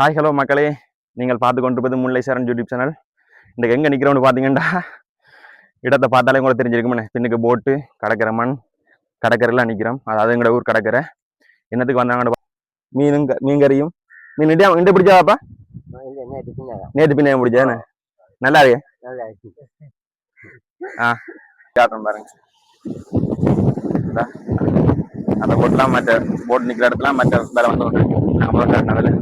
Hi hello மக்களே, நீங்கள் பார்த்து கொண்டிருப்பது முல்லை சரண் யூடியூப் சேனல். இன்றைக்கு எங்கே நிற்கிறோன்னு பார்த்தீங்கன்னா, இடத்தை பார்த்தாலே கூட தெரிஞ்சிருக்குமே. பின்னுக்கு போட்டு கடற்கரை மண் கடற்கரைலாம் நிற்கிறோம். அதாவது எங்களோட ஊர் கடற்கரை. என்னத்துக்கு வந்தாங்கன்னு மீன் கறியும் மீன் இண்டியா பிடிச்சாப்பா? நேற்று பின்ன பிடிச்சேன்னு நல்லா இருக்கு. காட்டுறோம் பாருங்க. அந்த போட்லாம் மற்ற போட் நிற்கிற இடத்துல மற்ற வேலை வந்து நாங்கள் காட்டினதில்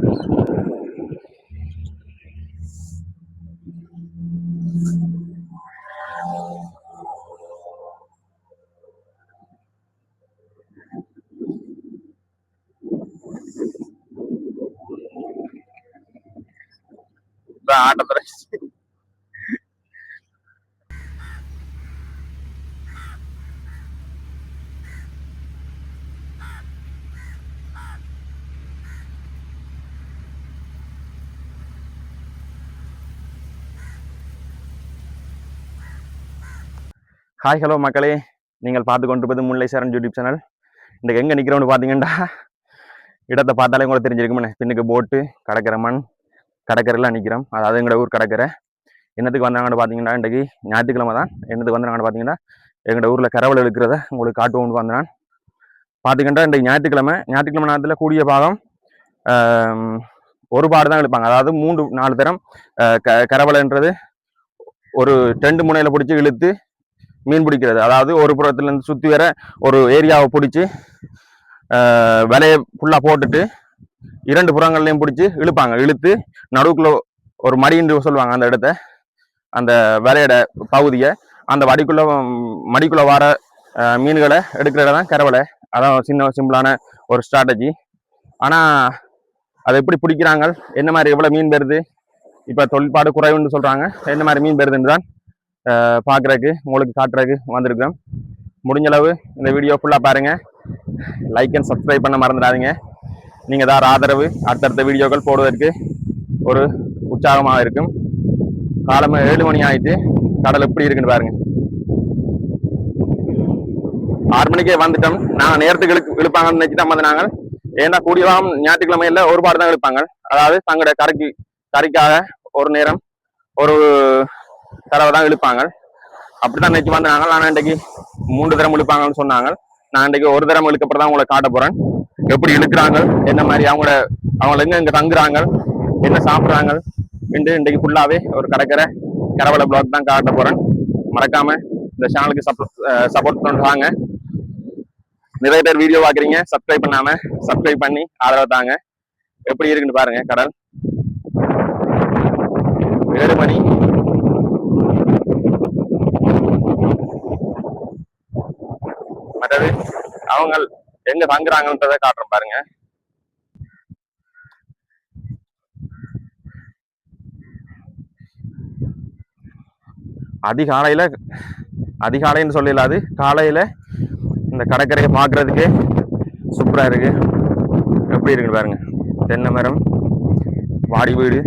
ஆட்டத்துறை ஹாய் ஹலோ மக்களே, நீங்கள் பார்த்து கொண்டிருப்பது முல்லை சரண் யூடியூப் சேனல். இன்றைக்கு எங்கே நிற்கிறோன்னு பார்த்தீங்கன்னா, இடத்தை பார்த்தாலே கூட தெரிஞ்சிருக்குமே. பின்னுக்கு போட்டு கடற்கரை மண் கடற்கரைலாம் நிற்கிறோம். அதாவது எங்களோட ஊர் கடற்கரை. என்னத்துக்கு வந்தாங்கன்னு பார்த்தீங்கன்னா, இன்றைக்கு ஞாயிற்றுக்கிழமை தான். என்னத்துக்கு வந்தாங்கன்னு பார்த்தீங்கன்னா, எங்களோட ஊரில் கரவல் இருக்கிறத உங்களுக்கு காட்டுவோம்னு வந்தேன். பார்த்தீங்கன்னா இன்றைக்கு ஞாயிற்றுக்கிழமை நேரத்தில் கூடிய பாகம் ஒரு பாடு தான் இழுப்பாங்க. அதாவது 3-4 தரம் கரவலைன்றது ஒரு 2 முனையில் பிடிச்சி இழுத்து மீன் பிடிக்கிறது. அதாவது ஒரு புறத்துலேருந்து சுற்றி வர ஒரு ஏரியாவை பிடிச்சி விலையை ஃபுல்லாக போட்டுட்டு 2 புறங்கள்லையும் பிடிச்சி இழுப்பாங்க. இழுத்து நடுவுக்குள்ள ஒரு மடின்னு சொல்லுவாங்க. அந்த இடத்த அந்த விலையோட பகுதியை அந்த மடிக்குள்ள வர மீன்களை எடுக்கிற இடம் தான் கரவலை. அதான் சிம்பிளான ஒரு ஸ்ட்ராட்டஜி. ஆனால் அதை எப்படி பிடிக்கிறாங்க, என்ன மாதிரி எவ்வளோ மீன் பெறுது, இப்போ தொழில்பாடு குறைவுன்னு சொல்கிறாங்க, என்ன மாதிரி மீன் பெறுதுன்னு தான் பார்க்குறதுக்கு உங்களுக்கு காட்டுறதுக்கு வந்திருக்கிறோம். முடிஞ்சளவு இந்த வீடியோ ஃபுல்லாக பாருங்கள். லைக் அண்ட் சப்ஸ்கிரைப் பண்ண மறந்துடாதீங்க. நீங்கள் தான் ஆதரவு அடுத்தடுத்த வீடியோக்கள் போடுவதற்கு ஒரு உற்சாகமாக இருக்கும். காலமாக 7 மணி ஆகிட்டு கடல் எப்படி இருக்குன்னு பாருங்க. 6 மணிக்கே வந்துட்டோம். நாங்கள் நேரத்துக்கு இழுப்பாங்கன்னு நினைச்சுதான் வந்து நாங்கள். ஏன்னா கூடியவாம் ஞாயிற்றுக்கிழமையில ஒரு பாடு தான் இழுப்பாங்க. அதாவது தங்களோட கறிக்காக ஒரு நேரம் ஒரு தடவை தான் இழுப்பாங்க. அப்படித்தான் நினைச்சு வந்து நாங்கள். ஆனால் இன்றைக்கு 3 தரம் இழுப்பாங்கன்னு சொன்னாங்க. நான் இன்றைக்கு ஒரு தரம் இழுக்கப்புறம் தான் உங்களை காட்ட போறேன். எப்படி இழுக்கிறாங்க, என்ன மாதிரி அவங்க எங்க தங்குறாங்க, என்ன சாப்பிட்றாங்க என்று இன்றைக்கு ஃபுல்லாவே ஒரு கரவலை பிளாக் தான் காட்ட போறேன். மறக்காம இந்த சேனலுக்கு சப்போர்ட் பண்ணுறாங்க. நிறைய பேர் வீடியோ பார்க்குறீங்க, சப்ஸ்கிரைப் பண்ணாம சப்ஸ்கிரைப் பண்ணி ஆதரவு தாங்க. எப்படி இருக்குன்னு பாருங்க கடல். 7 மணி. மற்றது அவங்க எங்க தங்குறாங்கன்றதை காட்டுறோம் பாருங்க. அதிகாலைன்னு சொல்லலாது, காலையில இந்த கடற்கரையை பார்க்கறதுக்கு சூப்பரா இருக்கு. எப்படி இருக்குன்னு பாருங்க. தென்னை மரம், வாடி வீடு,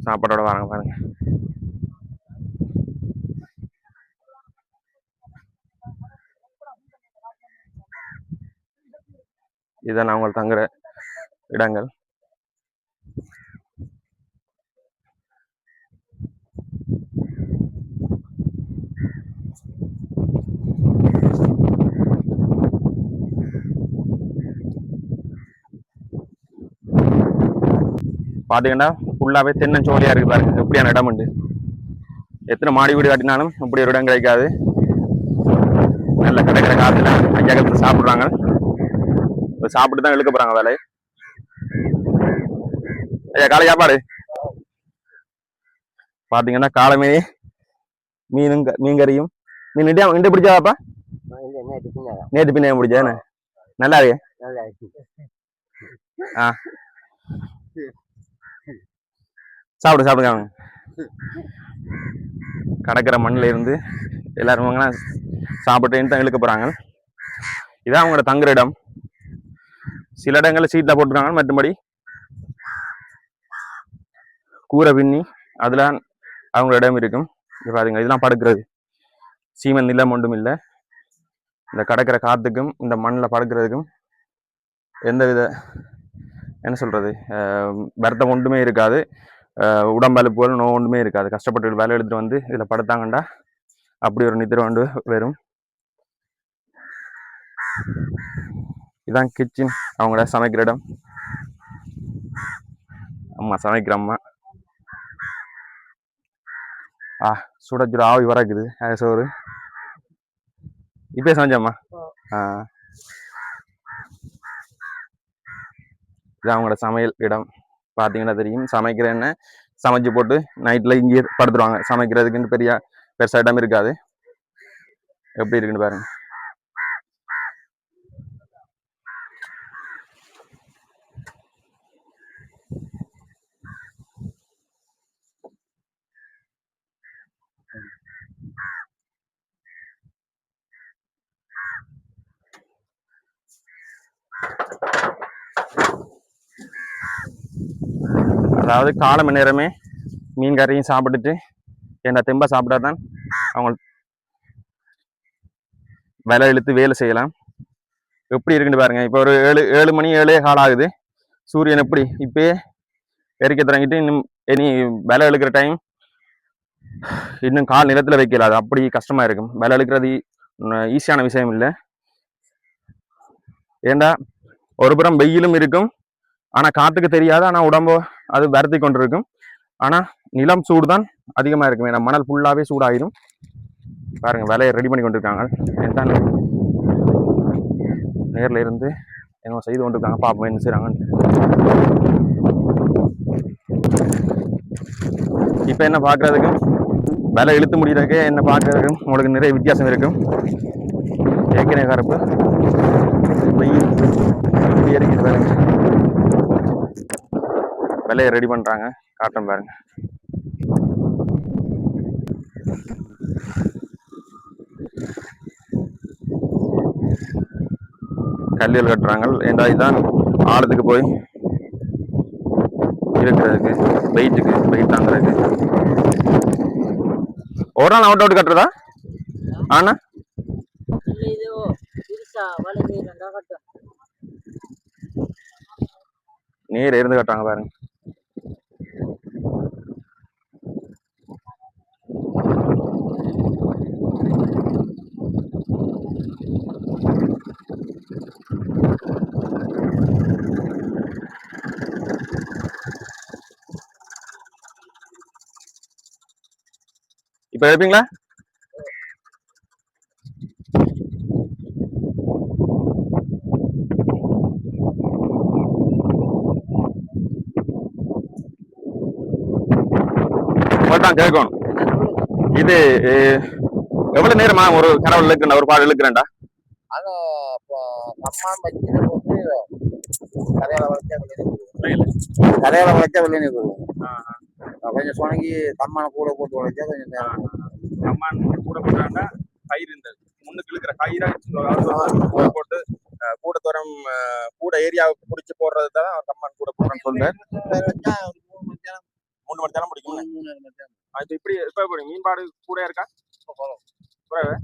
சாப்பாடோட வராங்க பாருங்க. இதான் அவங்க தங்குற இடங்கள். பாத்தீங்கன்னா ஃபுல்லாவே தென்னஞ்சோலையா இருக்கு பாருங்க. எப்படியான இடம் உண்டு. எத்தனை மாடி வீடு கட்டினாலும் இப்படி ஒரு இடம் கிடைக்காது. நல்ல கடற்கரை காத்துல ஐயாக்கத்துல சாப்பிடுறாங்க. சாப்பிட்டு தான் இழுக்க போறாங்க வேலை. ஐயா காலை சாப்பாடு பாத்தீங்கன்னா காலமே மீன் கறியும் மீன் இண்டியா பிடிச்சாப்பா? நேற்று பின்ன பிடிச்சேன்னு நல்லா இருக்கு. சாப்பிடுங்க. கடற்கரை மண்ணில் இருந்து எல்லாரும் சாப்பிட்டு தான் இழுக்க போறாங்க. இதான் அவங்களோட தங்குற இடம். சில இடங்கள்ல சீட்ல போட்டுருக்காங்க, மற்றபடி கூரை பின்னி அதுல அவங்களோட இடம் இருக்கும். பாருங்க, இதெல்லாம் படுக்கிறது. சீமன் நிலம் ஒன்றும் இல்லை. இந்த கடற்கரை காற்றுக்கும் இந்த மண்ணில் படுக்கிறதுக்கும் எந்தவித என்ன சொல்கிறது வருத்தம் ஒன்றுமே இருக்காது. உடம்பழுப்புகள் நோ ஒன்றுமே இருக்காது. கஷ்டப்பட்டு வேலை எடுத்துகிட்டு வந்து இதில் படுத்தாங்கண்டா அப்படி ஒரு நித்திரை வந்து வரும். இதான் கிச்சன், அவங்கள சமைக்கிற இடம். அம்மா சமைக்கிற அம்மா. சுட சுட ஆவி வரக்குது சோறு. இப்போ சமைச்சம்மா. இது அவங்களோட சமையல் இடம். பார்த்தீங்கன்னா தெரியும். சமைக்கிற என்ன சமைச்சு போட்டு நைட்டில் இங்கேயே படுத்துருவாங்க. சமைக்கிறதுக்குன்னு பெருசா இடம் இருக்காது. எப்படி இருக்குன்னு பாருங்க. அதாவது காலை மணி நேரமே மீன் கறியும் சாப்பிட்டுட்டு என்ன தெம்பா சாப்பிட்டா தான் அவங்க வேலை இழுத்து வேலை செய்யலாம். எப்படி இருக்குன்னு பாருங்க. இப்போ ஒரு 7 மணி 7:15 ஆகுது. சூரியன் எப்படி இப்பயே எரிக்க தொடங்கிட்டு இன்னும் இனி வேலை இழுக்கிற டைம் இன்னும் கால் நிலத்துல வைக்கல. அது அப்படி கஷ்டமா இருக்கும். வேலை இழுக்கிறது ஈஸியான விஷயம் இல்லை. ஏண்டா ஒரு புறம் வெயிலும் இருக்கும், ஆனா காத்துக்கு தெரியாது. ஆனா உடம்பு அது வருத்தி கொண்டிருக்கும். ஆனா நிலம் சூடு தான் அதிகமா இருக்கும். ஏன்னா மணல் ஃபுல்லாவே சூடாயிரும். பாருங்க வேலையை ரெடி பண்ணி கொண்டிருக்காங்க. என்ன நேர்ல இருந்து என்ன செய்து கொண்டிருக்காங்க, பாப்போம் என்ன செய்யறாங்கன்னு. இப்ப என்ன பாக்குறதுக்கும் வேலை இழுத்து முடியறதுக்கு என்ன பாக்குறதுக்கும் உங்களுக்கு நிறைய வித்தியாசம் இருக்கும். ஏற்கனவே கருப்பு வெயில் எரிக்குது பாருங்க. வேலையை ரெடி பண்றாங்க, காட்டன் பாருங்க. கல்லியல் கட்டுறாங்க. ஏண்டா இதுதான் ஆழத்துக்கு போய் இருக்கிறதுக்கு, வெயிட் தாங்கிறதுக்கு. ஒரு நாள் அவுட் அவுட் கட்டுறதா? ஆனா நீர் இருந்து கட்டுறாங்க பாருங்க. இப்ப எடுப்பீங்களா? தான் கேட்கணும். இது எவ்வளவு நேரமா ஒரு கனவு இழுக்கிறேன், ஒரு பாடு இழுக்கிறேன்டா? அது கரையால வளைச்சா வெளியே கொஞ்சம் சொனங்கி கம்மான கூட போட்டு வளைச்சா கொஞ்சம் நேரம். கம்மான் கூட போட்டாண்டா கயிறு இருந்தது முன்னுக்கு இழுக்கிற கயிறா போட்டு கூட தூரம் கூட ஏரியாவுக்கு பிடிச்சி போடுறது தான் கம்மான் கூட போடுறேன்னு சொல்றேன். 3 மணி நேரம் பிடிக்கும். அது இப்படி இப்ப மீன்பாடு கூட இருக்கா? குறைவு.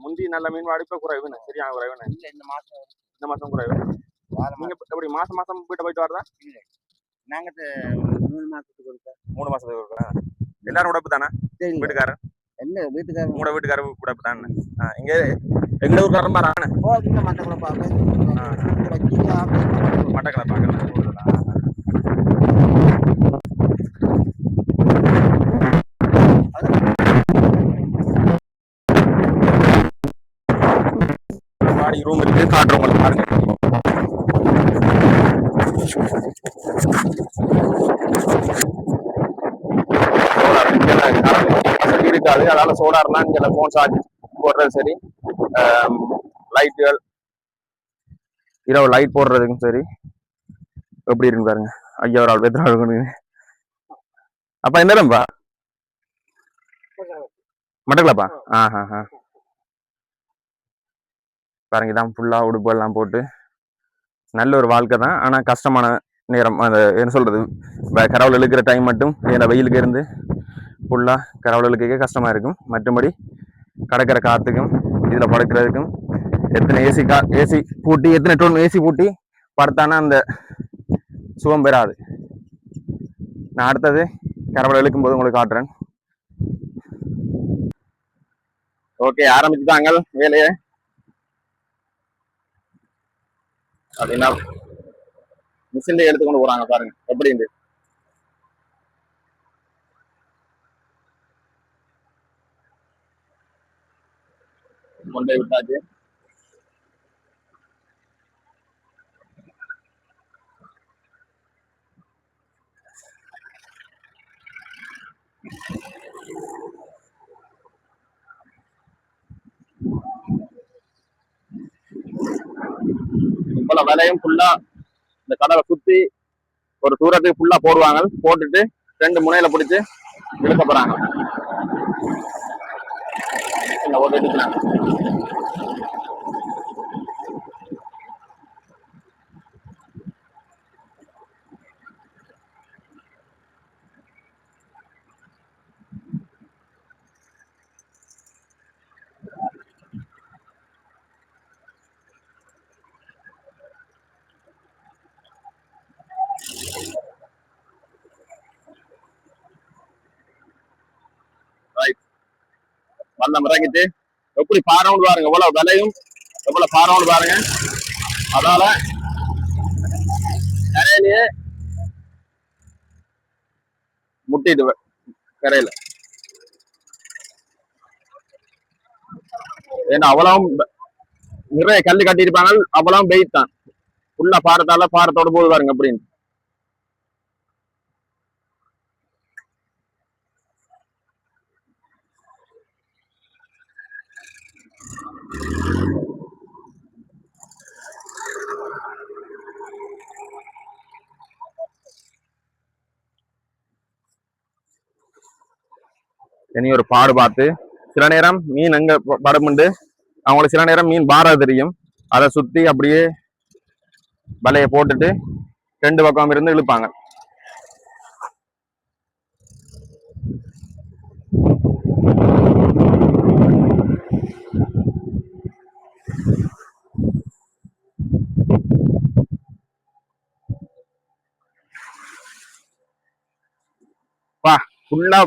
முந்தி நல்ல மீன்பாடு இப்ப குறைவுன்னு, சரியான குறைவுன்னு. இந்த மாசம் குறைவு. நீங்க எப்படி மாசம் போயிட்டு வரதா? நாங்க 3 மாசத்துக்கு இருக்கா. 3 மாசத்துக்கு இருக்கா? எல்லாரும் உடப்பு தானே? வீட்டுக்காரன் என்ன வீட்டுக்காரன்? உங்களோட வீட்டுக்காரர் உடப்பு தானே? இங்க எங்க ஊருக்காரன் பாருங்க. மட்டக்களை பார்க்க ரூம் இருக்கு, காட்டுறோம் உங்களுக்கு பாருங்க. இருக்காது, அதனால சோலார்லாம் இங்க போன் சார்ஜ் போடுறது சரி, லைட்டுகள் இரவு லைட் போடுறதுக்கும் சரி. எப்படி இருக்கு பாருங்க. ஐயா ஒரு ஆள் பேத்துறாங்க. அப்ப என்ன இடம்பா? மட்டக்கலாப்பா? பாருங்க, இதான் ஃபுல்லா உடுப்பு எல்லாம் போட்டு நல்ல ஒரு வாழ்க்கை தான். ஆனா கஷ்டமான நேரம். அந்த என்ன சொல்றது, கரவல் இழுக்கிற டைம் மட்டும் ஏன்னா வெயிலுக்கு இருந்து ஃபுல்லா கரவல் இழுக்க கஷ்டமா இருக்கும். மற்றபடி கடற்கரை காத்துக்கும் இதுல படுக்கிறதுக்கும் எத்தனை ஏசி பூட்டி எத்தனை டோன் ஏசி பூட்டி படுத்தானா அந்த சுகம் பெறாது. நான் அடுத்தது கரவலை இழுக்கும் போது உங்களுக்கு காட்டுறேன். ஓகே, ஆரம்பிச்சுட்டாங்க வேலையை. அப்படின்னா மிஷின்ல எடுத்துக்கொண்டு போறாங்க பாருங்க எப்படி இருந்து. கொண்டே விட்டாச்சு. இவ்வளவு விலையும் ஃபுல்லா இந்த கடலை சுத்தி ஒரு தூரத்துக்கு ஃபுல்லா போடுவாங்க. போட்டுட்டு 2 முனையில பிடிச்சு இழுக்க போறாங்க. வந்தம் இறங்கிட்டு எப்படி பாரவுண்டு பாருங்க, எவ்வளவு விலையும் எவ்வளவு பாரவுண்டு பாருங்க. அதால கரையிலேயே முட்டிட்டு கரையில ஏன்னா அவ்வளவும் நிறைய கல்லு கட்டியிருப்பாங்க. அவ்வளவும் வெயிட் தான். ஃபுல்லா பாரத்தால பாரத்தோட போது பாருங்க அப்படின்னு. இனி ஒரு பாடு பார்த்து சில நேரம் மீன் அங்க படமுண்டு. அவங்களுக்கு சில நேரம் மீன் பாரா தெரியும். அதை சுத்தி அப்படியே வலையை போட்டுட்டு 2 பக்கம் இருந்து இழுப்பாங்க. ஃபுல்லா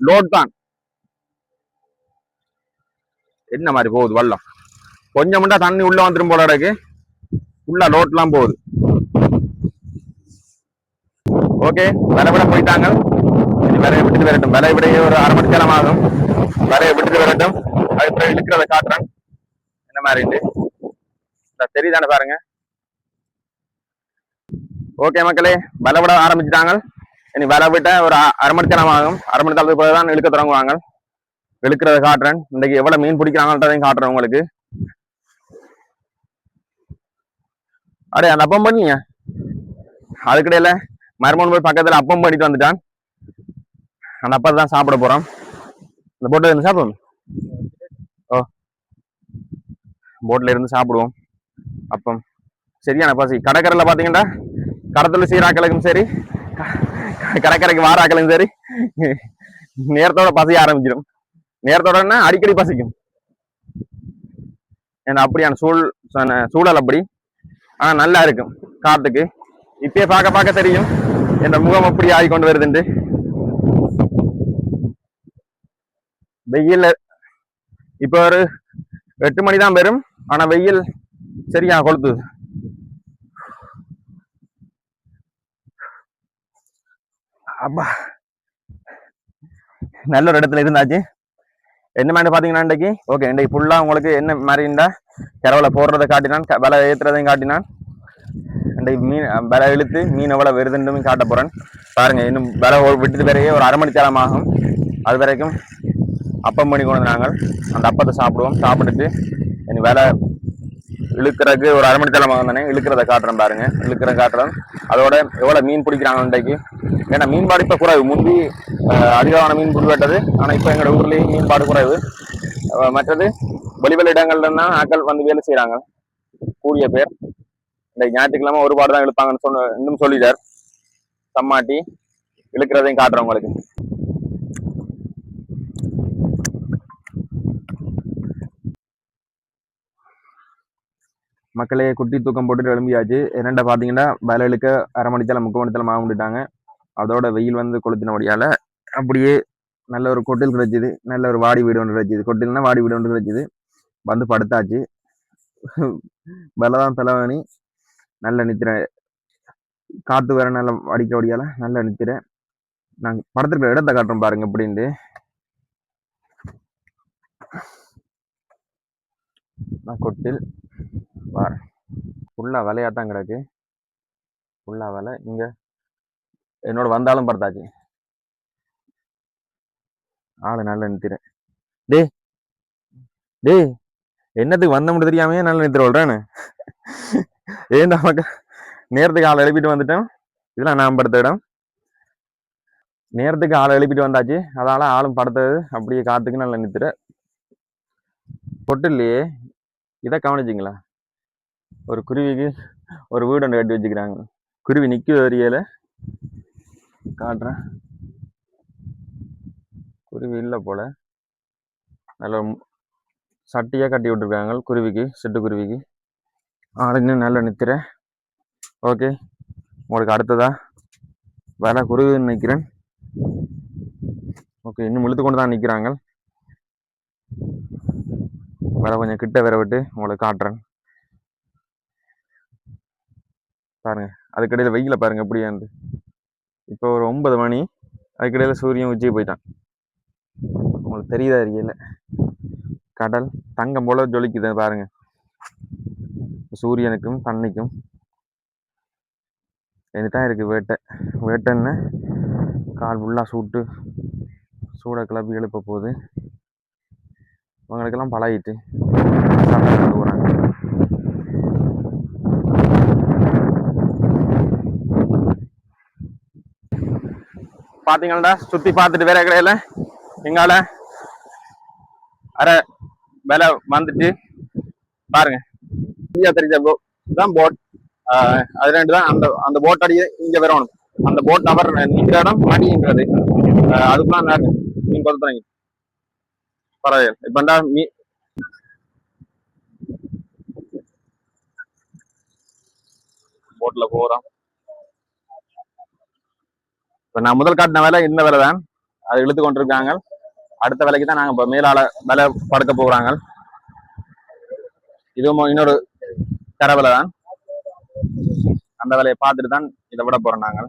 லோட் தான். என்ன மாதிரி போகுது வல்லம். கொஞ்சம் மட்டும் தண்ணி உள்ள வந்துடும் போல இருக்கு. ஃபுல்லா லோட் எல்லாம் போகுது. ஓகே, விலை விட போயிட்டாங்க. விலையை விட்டுட்டு வரட்டும். விலை விடையே ஒரு 1/2 மணி நேரம் ஆகும். விலையை விட்டுட்டு வரட்டும். அதுக்கப்புறம் இழுக்கிறத காட்டுறேன் என்ன மாதிரி தெரியுதானே பாருங்க. ஓகே மக்களே, விலை விட ஆரம்பிச்சுட்டாங்க. இனி விலை விட்ட ஒரு 1/2 மணி நேரம் ஆகும். 1/2 மணி நேரத்துக்கு பிறகு தான் இழுக்க தொடங்குவாங்க. இழுக்கிறத காட்டுறேன். இன்னைக்கு எவ்வளவு மீன் பிடிக்கிறாங்கன்றதையும் காட்டுறேன் உங்களுக்கு. அடே அந்த அப்பம் பண்ணீங்க அதுக்கிடையில மருமன் போய் பக்கத்துல அப்பம் பண்ணிட்டு வந்துட்டான். அந்த அப்பத்தை தான் சாப்பிட போறோம். இந்த போட்ல இருந்து சாப்பிடுவோம். ஓ, போட்ல இருந்து சாப்பிடுவோம் அப்பம். சரியான பசி. கடற்கரையில பாத்தீங்கன்னா கடத்துல சீராக்களுக்கும் சரி கடற்கரைக்கு வாராக்களும் சரி நேரத்தோட பசிய ஆரம்பிச்சிடும். நேரத்தோட அடிக்கடி பசிக்கும். ஏன்னா அப்படியான சூழல் அப்படி. ஆனா நல்லா இருக்கும் காத்துக்கு. இப்பயே பார்க்க தெரியும் என் முகம் அப்படி ஆகி கொண்டு வருதுண்டு. வெயில் இப்ப ஒரு 8 மணி தான் வரும். ஆனா வெயில் சரியா கொளுத்துது. அப்பா நல்ல ஒரு இடத்துல இருந்தாச்சு. என்ன மாதிரி பாத்தீங்கன்னா இன்றைக்கு ஓகே, இன்றைக்கு ஃபுல்லா உங்களுக்கு என்ன மாதிரிண்டா கரவலை போடுறதை காட்டினான், விலை ஏத்துறதையும் காட்டினான். இன்றைக்கு மீன் விலை இழுத்து மீன் எவ்வளவு வருதுன்னு காட்ட போறேன் பாருங்க. இன்னும் விலை விட்டுட்டு வரையே ஒரு 1/2 மணி நேரம் ஆகும். அது வரைக்கும் அப்பம் பண்ணி கொண்டு நாங்கள் அந்த அப்பத்தை சாப்பிடுவோம். சாப்பிட்டுட்டு இனி விலை இழுக்கிறதுக்கு ஒரு 1/2 மணி நேரம் ஆகும் தானே. இழுக்கிறத காட்டுறேன் பாருங்க. இழுக்கிற காட்டுறேன். அதோட எவ்வளவு மீன் பிடிக்கிறாங்க இன்றைக்கு. ஏன்னா மீன்பாடு இப்ப குறைவு. முந்தி அதிகமான மீன் பிடிப்பட்டது. ஆனா இப்ப எங்களோட ஊர்லயும் மீன்பாடு குறைவு. மற்றது வெளிவெளி இடங்கள்ல தான் ஆக்கள் வந்து வேலை செய்யறாங்க. கூடிய பேர் இந்த ஞாயிற்றுக்கிழமை ஒரு பாடு தான் இழுப்பாங்கன்னு இன்னும் சொல்லிட்டார் சம்மாட்டி. இழுக்கிறதையும் காட்டுறேன் உங்களுக்கு. மக்களே குட்டி தூக்கம் போட்டுட்டு எழும்பியாச்சு. என்னென்ன பார்த்தீங்கன்னா வயலுக்கு அரை மணித்தால 3/4 மாவு விட்டுட்டாங்க. அதோட வெயில் வந்து கொளுத்தினபடியால அப்படியே நல்ல ஒரு கொட்டில் கிடைச்சிது. நல்ல ஒரு வாடி வீடு ஒன்று கிடைச்சிது. கொட்டில்னா வாடி வீடு ஒன்று கிடைச்சிது. வந்து படுத்தாச்சு. பலதான் தலைவணி நல்ல நித்திரை. காத்து வேற நல்ல அடிக்கடியால நல்ல நித்திரை. நாங்க படத்துக்கு இடத்த காட்டுறோம் பாருங்க எப்படின்ட்டு. நான் கொட்டில் வார ஃபுல்லா விலையாத்தான் கிடக்கு. ஃபுல்லா விலை இங்க என்னோட வந்தாலும் படுத்தாச்சு. ஆளு நல்ல நித்திரை. டே டே என்னத்துக்கு வந்த முடியும் தெரியாமையே நல்ல நித்திரை சொல்றேன்னு. ஏன் நமக்கு நேரத்துக்கு ஆளை எழுப்பிட்டு வந்துட்டேன். இதெல்லாம் நான் படுத்த இடம். நேரத்துக்கு ஆளை எழுப்பிட்டு வந்தாச்சு. அதனால ஆளும் படுத்தது அப்படியே காத்துக்கு நல்ல நித்திரை. கொட்டில்லையே இதை கவனிச்சிங்களா? ஒரு குருவிக்கு ஒரு வீடு ஒன்று கட்டி வச்சுக்கிறாங்க. குருவி நிற்க வரியல காட்டுறேன். குருவி இல்லை போல. நல்ல சட்டியாக கட்டி விட்டுருக்காங்க குருவிக்கு, சிட்டுக்குருவிக்கு. ஆளுங்க நல்ல நித்திரை. ஓகே, உங்களுக்கு அடுத்ததா வேலை குருவின்னு நிற்கிறேன். ஓகே, இன்னும் இழுத்து கொண்டு தான் நிற்கிறாங்க. வேலை கொஞ்சம் கிட்ட வேற விட்டு உங்களுக்கு காட்டுறேன் பாருங்க. அதுக்கிடையில வெயில பாருங்க எப்படியா இருந்து. இப்போ ஒரு 9 மணி. அதுக்கிடையில சூரியன் உச்சிக்கு போயிட்டான். உங்களுக்கு தெரியுதா தெரியல. கடல் தங்கம் போல ஜொலிக்குது பாருங்க. சூரியனுக்கும் தண்ணிக்கும் இதுதான் இருக்கு வேட்டை. வேட்டைன்னு கால் ஃபுல்லா சூட கிளப்பி எழுப்ப போகுது. அவங்களுக்கெல்லாம் பழகிட்டு கொண்டு போறாங்க. பாத்தீங்களா சுத்தி பார்த்துட்டு வேற கடையில எங்கால அரை விலை வந்துட்டு பாருங்க. இந்தியா தெரிஞ்ச தான் போட். அது ரெண்டு தான். அந்த போட் அடியே இங்க வரணும். அந்த போட் அவர் நிற்கிற இடம் மாட்டிங்கிறது. அதுக்குலாம் மீன் கொத்துறாங்க. பரவாயில்ல. இப்பண்டா போட்ல போறோம். இப்ப நான் முதல் காட்டின வேலை இந்த வேலை தான். அதை இழுத்து கொண்டிருக்காங்க. அடுத்த வேலைக்கு தான் நாங்க இப்ப மேலால வேலை படுக்க போகிறாங்க. இதுவும் இன்னொரு கரை வேலை தான். அந்த வேலையை பார்த்துட்டு தான் இதை விட போறோம் நாங்கள்.